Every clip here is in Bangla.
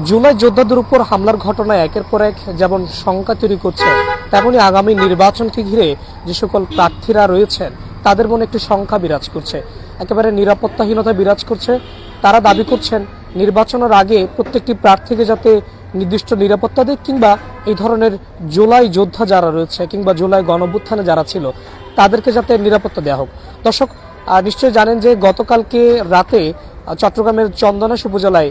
জুলাই যোদ্ধাদের উপর হামলার ঘটনা একের পর এক যেমন শঙ্কা তৈরি করছে, তেমনি আগামী নির্বাচনকে ঘিরে যে সকল প্রার্থীরা রয়েছেন তাদের মনে একটি শঙ্কা বিরাজ করছে, একেবারে নিরাপত্তাহীনতা বিরাজ করছে। তারা দাবি করছেন নির্বাচনের আগে প্রত্যেকটি প্রার্থীকে যাতে নির্দিষ্ট নিরাপত্তা দিক, কিংবা এই ধরনের জুলাই যোদ্ধা যারা রয়েছে কিংবা জুলাই গণঅভ্যুত্থানে যারা ছিল তাদেরকে যাতে নিরাপত্তা দেওয়া হোক। দর্শক নিশ্চয়ই জানেন যে গতকালকে রাতে চট্টগ্রামের চন্দনাইশ উপজেলায়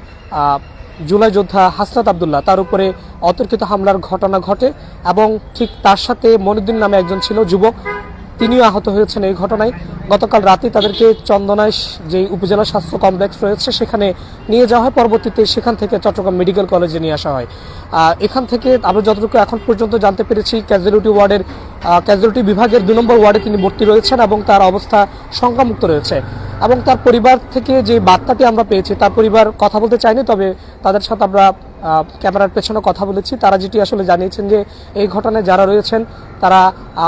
জুলাই যোদ্ধা হাসনাত আবদুল্লাহ তার উপরে অতর্কিত হামলার ঘটনা ঘটে এবং ঠিক তার সাথে মনিউদ্দিন নামে একজন ছিল যুবক, তিনিও আহত হয়েছেন এই ঘটনায়। গতকাল রাতে তাদেরকে চন্দনাইশ যে উপজেলা স্বাস্থ্য কমপ্লেক্স রয়েছে সেখানে নিয়ে যাওয়া হয়, পরবর্তীতে সেখান থেকে চট্টগ্রাম মেডিকেল কলেজে নিয়ে আসা হয়। এখান থেকে আমরা যতটুকু এখন পর্যন্ত জানতে পেরেছি ক্যাজুয়ালিটি বিভাগের 2 নম্বর ওয়ার্ডে তিনি ভর্তি রয়েছেন এবং তার অবস্থা শঙ্কামুক্ত রয়েছে। এবং তার পরিবার থেকে যে বার্তাটি আমরা পেয়েছি, তার পরিবার কথা বলতে চায়নি, তবে তাদের সাথে আমরা ক্যামেরার পেছনে কথা বলেছি। তারা যেটি আসলে জানিয়েছেন যে এই ঘটনায় যারা রয়েছেন তারা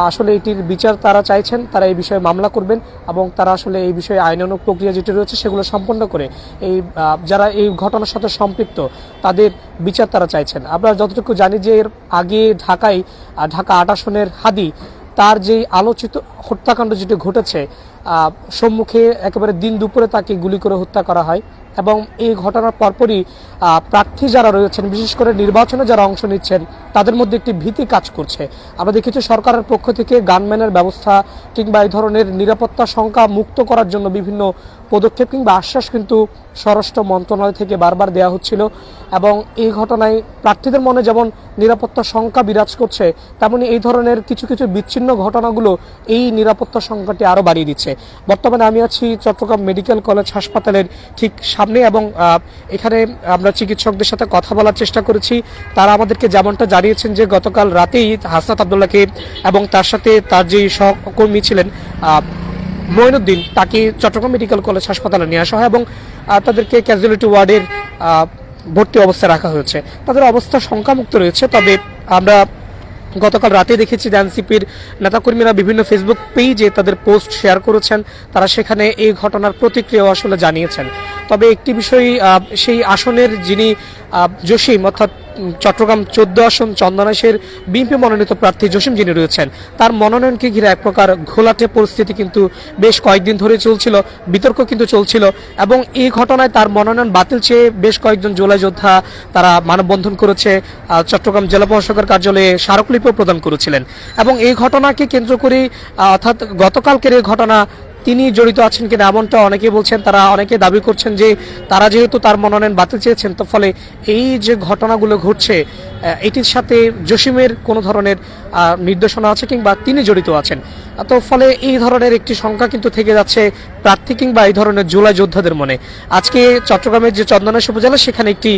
আসলে এটির বিচার তারা চাইছেন, তারা এই বিষয়ে মামলা করবেন এবং তারা আসলে এই বিষয়ে আইনানুগ প্রক্রিয়া যেটি রয়েছে সেগুলো সম্পন্ন করে এই যারা এই ঘটনার সাথে সম্পৃক্ত তাদের বিচার তারা চাইছেন। আমরা যতটুকু জানি যে এর আগে ঢাকা 8 আসনের হাদি তার যেই আলোচিত হত্যাকাণ্ড যেটি ঘটেছে, সম্মুখে একেবারে দিন দুপুরে তাকে গুলি করে হত্যা করা হয় এবং এই ঘটনার পরপরই প্রার্থী যারা রয়েছেন, বিশেষ করে নির্বাচনে যারা অংশ নিচ্ছেন, তাদের মধ্যে একটি ভীতি কাজ করছে। আমরা দেখেছি সরকারের পক্ষ থেকে গানম্যানের ব্যবস্থা কিংবা এই ধরনের নিরাপত্তা শঙ্কা মুক্ত করার জন্য বিভিন্ন পদক্ষেপ কিংবা আশ্বাস কিন্তু স্বরাষ্ট্র মন্ত্রণালয় থেকে বারবার দেওয়া হচ্ছিল এবং এই ঘটনায় প্রার্থীদের মনে যেমন নিরাপত্তা শঙ্কা বিরাজ করছে, তেমনি এই ধরনের কিছু কিছু বিচ্ছিন্ন ঘটনাগুলো এই নিরাপত্তা শঙ্কাটি আরও বাড়িয়ে দিচ্ছে। বর্তমানে আমি আছি চট্টগ্রাম মেডিকেল কলেজ হাসপাতালের ঠিক সামনে এবং এখানে আমরা চিকিৎসকদের সাথে কথা বলার চেষ্টা করেছি। তারা আমাদেরকে যেমনটা জানিয়েছেন যে গতকাল রাতেই হাসনাত আবদুল্লাহকে এবং তার সাথে তার যে সহকর্মী ছিলেন মঈনুদ্দিন, তাকে চট্টগ্রাম মেডিকেল কলেজ হাসপাতালে নিয়ে আসা হয় এবং তাদেরকে ক্যাজুয়ালিটি ওয়ার্ডের ভর্তি অবস্থায় রাখা হয়েছে। তাদের অবস্থা শঙ্কামুক্ত রয়েছে। তবে আমরা গতকাল রাতে দেখেছি যে এনসিপির নেতাকর্মীরা বিভিন্ন ফেসবুক পেজে তাদের পোস্ট শেয়ার করেছেন, তারা সেখানে এই ঘটনার প্রতিক্রিয়া আসলে জানিয়েছেন। তবে একটি বিষয়, সেই আসনের যিনি জসিম অর্থাৎ চট্টগ্রাম 14 আসন চন্দনাইশের বিএনপি মনোনীত প্রার্থী জসিম যিনি রয়েছেন, তার মনোনয়নকে ঘিরে এক প্রকার ঘোলাটে পরিস্থিতি কিন্তু বেশ কয়েকদিন ধরে চলছিল, বিতর্ক কিন্তু চলছিল এবং এই ঘটনায় তার মনোনয়ন বাতিল চেয়ে বেশ কয়েকজন জুলাই যোদ্ধা তারা মানববন্ধন করেছে, চট্টগ্রাম জেলা প্রশাসকের কার্যালয়ে স্মারকলিপিও প্রদান করেছিলেন এবং এই ঘটনাকে কেন্দ্র করে অর্থাৎ গতকালকের এই ঘটনা তিনি জড়িত আছেন কিনা এমনটা অনেকে বলছেন। তারা অনেকে দাবি করছেন যে তারা যেহেতু তার মনোনয়ন বাতিল চেয়েছেন, তো ফলে এই যে ঘটনাগুলো ঘটছে এটির সাথে জসিমের কোনো ধরনের নির্দেশনা আছে কিংবা তিনি জড়িত আছেন, তো ফলে এই ধরনের একটি সংখ্যা কিন্তু থেকে যাচ্ছে প্রার্থী কিংবা এই ধরনের জুলাই যোদ্ধাদের মনে। আজকে চট্টগ্রামের যে চন্দনাইশ উপজেলা সেখানে একটি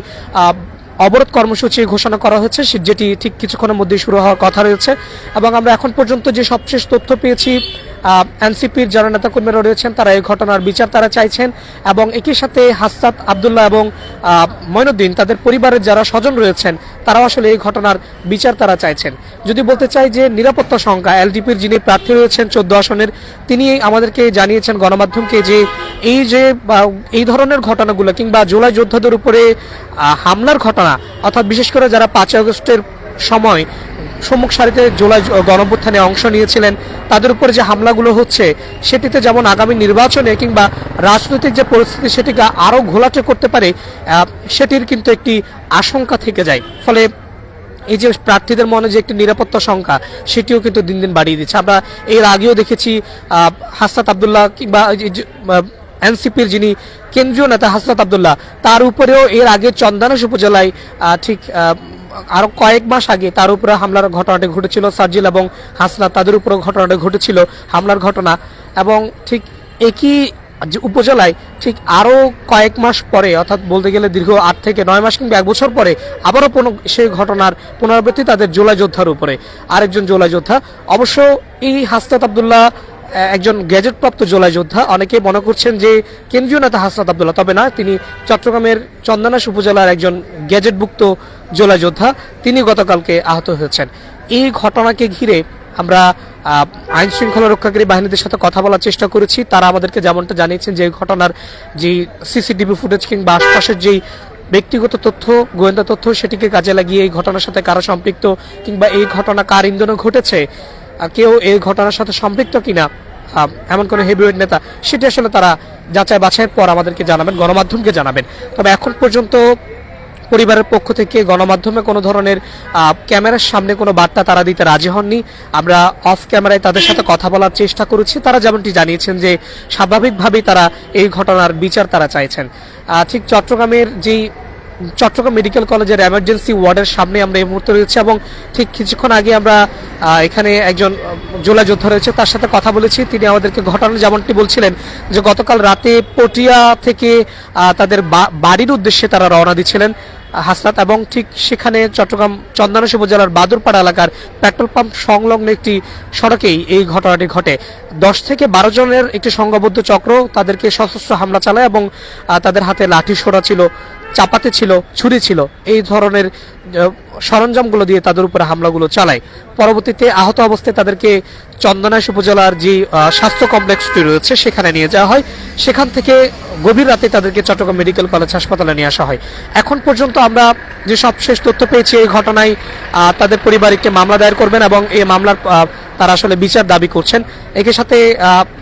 অবরোধ কর্মসূচি ঘোষণা করা হয়েছে, যেটি ঠিক কিছুক্ষণের মধ্যে শুরু হওয়ার কথা রয়েছে এবং আমরা এখন পর্যন্ত যে সবশেষ তথ্য পেয়েছি এনসিপির যারা নেতাকর্মীরা রয়েছেন তারা এই ঘটনার বিচার তারা চাইছেন এবং একই সাথে হাসনাত আবদুল্লাহ এবং মঈনুদ্দিন তাদের পরিবারের যারা স্বজন রয়েছেন তারাও আসলে এই ঘটনার বিচার তারা চাইছেন। যদি বলতে চাই যে নিরাপত্তা সংখ্যা এলডিপির যিনি প্রার্থী রয়েছেন 14 আসনের, তিনি আমাদেরকে জানিয়েছেন গণমাধ্যমকে যে এই ধরনের ঘটনাগুলো কিংবা জুলাই যোদ্ধাদের উপরে হামলার ঘটনা, অর্থাৎ বিশেষ করে যারা 5 আগস্টের সময় সম্মুখ সারিতে জুলাই গণঅভ্যুত্থানে অংশ নিয়েছিলেন, তাদের উপরে যে হামলাগুলো হচ্ছে সেটিতে যেমন আগামী নির্বাচনে কিংবা রাজনৈতিক যে পরিস্থিতি সেটিকে আরও ঘোলাটে করতে পারে, সেটির কিন্তু একটি আশঙ্কা থেকে যায়। ফলে এই যে প্রার্থীদের মনে যে একটি নিরাপত্তা সংখ্যা সেটিও কিন্তু দিন দিন বাড়িয়ে দিচ্ছে। আমরা এর আগেও দেখেছি হাসনাত আবদুল্লাহ কিংবা এনসিপির যিনি কেন্দ্রীয় নেতা হাসনাত আবদুল্লাহ, তার উপরেও এর আগে চন্দনাইশ উপজেলায় ঠিক আরো কয়েক মাস আগে তার উপরে হামলার ঘটনাটি ঘটেছিল। সার্জিল এবং হাসনাত তাদের উপরে ঘটনাটি ঘটেছিল হামলার ঘটনা এবং ঠিক একই উপজেলায় ঠিক আরো কয়েক মাস পরে, অর্থাৎ বলতে গেলে দীর্ঘ 8 থেকে 9 মাস কিংবা 1 বছর পরে আবারও সেই ঘটনার পুনরাবৃত্তি তাদের জুলাই যোদ্ধার উপরে, আরেকজন জুলাই যোদ্ধা। অবশ্য এই হাসনাত আবদুল্লাহ একজন গ্যাজেটপ্রাপ্ত জুলাই যোদ্ধা, অনেকে মনে করছেন যে কেন্দ্রীয় নেতা হাসনাত আবদুল্লাহ, তবে না, তিনি চট্টগ্রামের চন্দনাইশ উপজেলার একজন গ্যাজেটভুক্ত জুলাই যোদ্ধা, তিনি গতকালকে আহত হয়েছেন। এই ঘটনাকে ঘিরে আমরা আইন শৃঙ্খলা রক্ষাকারী বাহিনীদের সাথে কথা বলার চেষ্টা করেছি। তারা আমাদেরকে যেমনটা জানিয়েছেন যে এই ঘটনার যে সিসিটিভি ফুটেজ কিংবা আশপাশের যেই ব্যক্তিগত তথ্য, গোয়েন্দা তথ্য সেটিকে কাজে লাগিয়ে এই ঘটনার সাথে কারা সম্পৃক্ত কিংবা এই ঘটনা কার ইন্ধনে ঘটেছে, কেউ এই ঘটনার সাথে সম্পৃক্ত কিনা, এমন কোনো হেভিওয়েট নেতা, সেটি আসলে তারা যাচাই বাছাইয়ের পর আমাদেরকে জানাবেন, গণমাধ্যমকে জানাবেন। তবে এখন পর্যন্ত পরিবারের পক্ষ থেকে গণমাধ্যমে কোনো ধরনের ক্যামেরার সামনে কোনো বার্তা তারা দিতে রাজি হননি। আমরা অফ ক্যামেরায় তাদের সাথে কথা বলার চেষ্টা করেছি, তারা যেমনটি জানিয়েছেন যে স্বাভাবিকভাবেই তারা এই ঘটনার বিচার তারা চাইছেন। ঠিক চট্টগ্রাম মেডিকেল কলেজের এমার্জেন্সি ওয়ার্ডের সামনে আমরা এই মুহূর্তে রয়েছে এবং ঠিক কিছুক্ষণ আগে আমরা এখানে একজন জুলাই যোদ্ধা রয়েছে, তার সাথে কথা বলেছি। তিনি আমাদেরকে ঘটনা যেমনটি বলছিলেন যে গতকাল রাতে পটিয়া থেকে তাদের বাড়ির উদ্দেশ্যে তারা রওনা দিচ্ছিলেন হাসনাত, এবং ঠিক সেখানে চট্টগ্রাম চন্দনাইশ উপজেলার বাদুরপাড়া এলাকার পেট্রোল পাম্প সংলগ্ন একটি সড়কেই এই ঘটনাটি ঘটে। 10 থেকে 12 জনের একটি সংঘবদ্ধ চক্র তাদেরকে সশস্ত্র হামলা চালায় এবং তাদের হাতে লাঠি সোটা ছিল, চাপাতি ছিল, ছুরি ছিল, এই ধরনের সরঞ্জামগুলো দিয়ে তাদের উপরে হামলাগুলো চালায়। পরবর্তীতে আহত অবস্থায় তাদেরকে চন্দনাইশ উপজেলার যে স্বাস্থ্য কমপ্লেক্সটি রয়েছে সেখানে নিয়ে যাওয়া হয়। সেখান থেকে গভীর রাতে তাদেরকে চট্টগ্রাম মেডিকেল কলেজ হাসপাতালে নিয়ে আসা হয়। এখন পর্যন্ত আমরা যে সবশেষ তথ্য পেয়েছি, এই ঘটনায় তাদের পরিবার একটি মামলা দায়ের করবেন এবং এই মামলার তারা আসলে বিচার দাবি করছেন। একই সাথে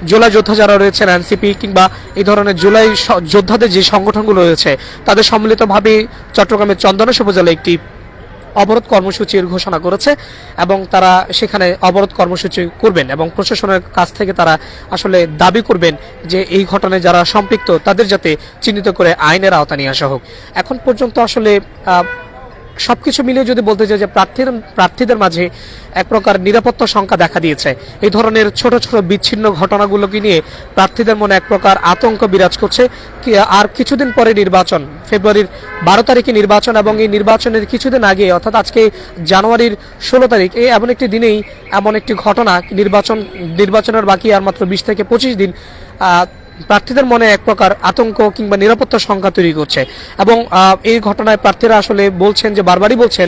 জুলাই যোদ্ধা যারা রয়েছেন, এনসিপি কিংবা এই ধরনের জুলাই যোদ্ধাদের যে সংগঠনগুলো রয়েছে, তাদের সম্মিলিতভাবে চট্টগ্রামের চন্দনাইশ উপজেলায় একটি অবরোধ কর্মসূচির ঘোষণা করেছে এবং তারা সেখানে অবরোধ কর্মসূচি করবেন এবং প্রশাসনের কাছ থেকে তারা আসলে দাবি করবেন যে এই ঘটনায় যারা সম্পৃক্ত তাদের যাতে চিহ্নিত করে আইনের আওতা নিয়ে আসা হোক। এখন পর্যন্ত আসলে সবকিছু মিলিয়ে যদি বলতে চাই যে প্রার্থীদের মাঝে এক প্রকার নিরাপত্তা শঙ্কা দেখা দিয়েছে। এই ধরনের ছোট ছোট বিচ্ছিন্ন ঘটনাগুলোকে নিয়ে প্রার্থীদের মনে এক প্রকার আতঙ্ক বিরাজ করছে। আর কিছুদিন পরে নির্বাচন, ফেব্রুয়ারির 12 তারিখে নির্বাচন, এবং এই নির্বাচনের কিছুদিন আগে অর্থাৎ আজকে জানুয়ারির 16 তারিখ, এই এমন একটি দিনেই এমন একটি ঘটনা, নির্বাচনের বাকি আর মাত্র 20 থেকে 25 দিন, প্রার্থীদের মনে এক প্রকার আতঙ্ক কিংবা নিরাপত্তার শঙ্কা তৈরি করছে। এবং এই ঘটনায় প্রার্থীরা আসলে বলছেন যে বারবারই বলছেন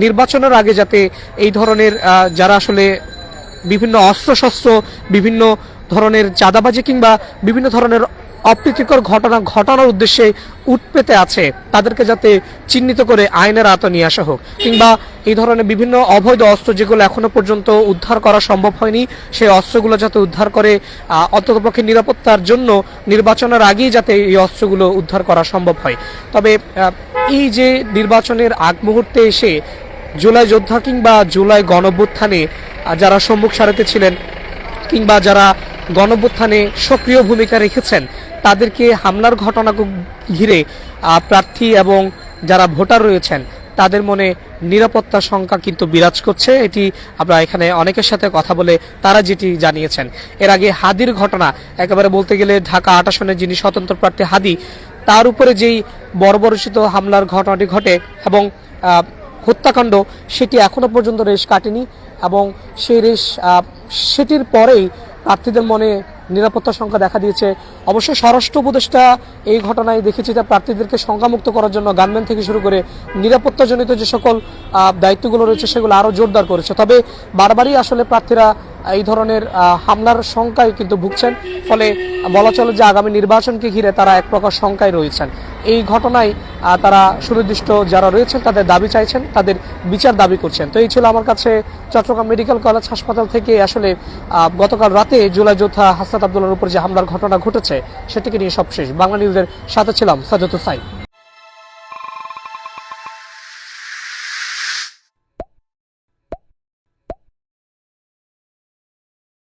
নির্বাচনের আগে যাতে এই ধরনের যারা আসলে বিভিন্ন অস্ত্রশস্ত্র, বিভিন্ন ধরনের চাঁদাবাজি কিংবা বিভিন্ন ধরনের অপ্রীতিকর ঘটনা ঘটানোর উদ্দেশ্যে উৎপেতে আছে, তাদেরকে যাতে চিহ্নিত করে আইনের আওতায় নিয়ে আসা হোক, কিংবা এই ধরনের বিভিন্ন অবৈধ অস্ত্র যেগুলো এখনো পর্যন্ত উদ্ধার করা সম্ভব হয়নি, সেই অস্ত্রগুলো যাতে উদ্ধার করে অন্ততপক্ষে নিরাপত্তার জন্য নির্বাচনের আগেই যাতে এই অস্ত্রগুলো উদ্ধার করা সম্ভব হয়। তবে এই যে নির্বাচনের আগ মুহূর্তে এসে জুলাই যোদ্ধা কিংবা জুলাই গণঅভ্যুত্থানে যারা সম্মুখ সারিতে ছিলেন কিংবা যারা গণঅভ্যুত্থানে সক্রিয় ভূমিকা রেখেছেন, তাদেরকে হামলার ঘটনা ঘিরে প্রার্থী এবং যারা ভোটার রয়েছেন তাদের মনে নিরাপত্তার শঙ্কা কিন্তু বিরাজ করছে। এটি আমরা এখানে অনেকের সাথে কথা বলে তারা যেটি জানিয়েছেন। এর আগে হাদির ঘটনা, একেবারে বলতে গেলে ঢাকা 8 আসনের যিনি স্বতন্ত্র প্রার্থী হাদি, তার উপরে যেই বর্বরচিত হামলার ঘটনাটি ঘটে এবং হত্যাকাণ্ড, সেটি এখনো পর্যন্ত রেশ কাটেনি এবং সেটির পরেই প্রার্থীদের মনে নিরাপত্তার সংখ্যা দেখা দিয়েছে। অবশ্য স্বরাষ্ট্র উপদেষ্টা এই ঘটনায় দেখেছি যে প্রার্থীদেরকে সংখ্যামুক্ত করার জন্য গানম্যান থেকে শুরু করে নিরাপত্তাজনিত যে সকল দায়িত্বগুলো রয়েছে সেগুলো আরও জোরদার করেছে। তবে বারবারই আসলে প্রার্থীরা এই ধরনের হামলার শঙ্কায় কিন্তু ভুগছেন, ফলে বলা চলে যে আগামী নির্বাচনকে ঘিরে তারা এক প্রকার শঙ্কায় রয়েছেন। এই ঘটনায় তারা সুনির্দিষ্ট যারা রয়েছেন তাদের দাবি চাইছেন, তাদের বিচার দাবি করছেন। তো এই ছিল আমার কাছে চট্টগ্রাম মেডিকেল কলেজ হাসপাতাল থেকে আসলে গতকাল রাতে জুলাই যোদ্ধা হাসনাত আব্দুল্লাহর উপর যে হামলার ঘটনা ঘটেছে সেটিকে নিয়ে সবশেষ। বাংলা নিউজের সাথে ছিলাম সাজ্জাদ হোসাইন।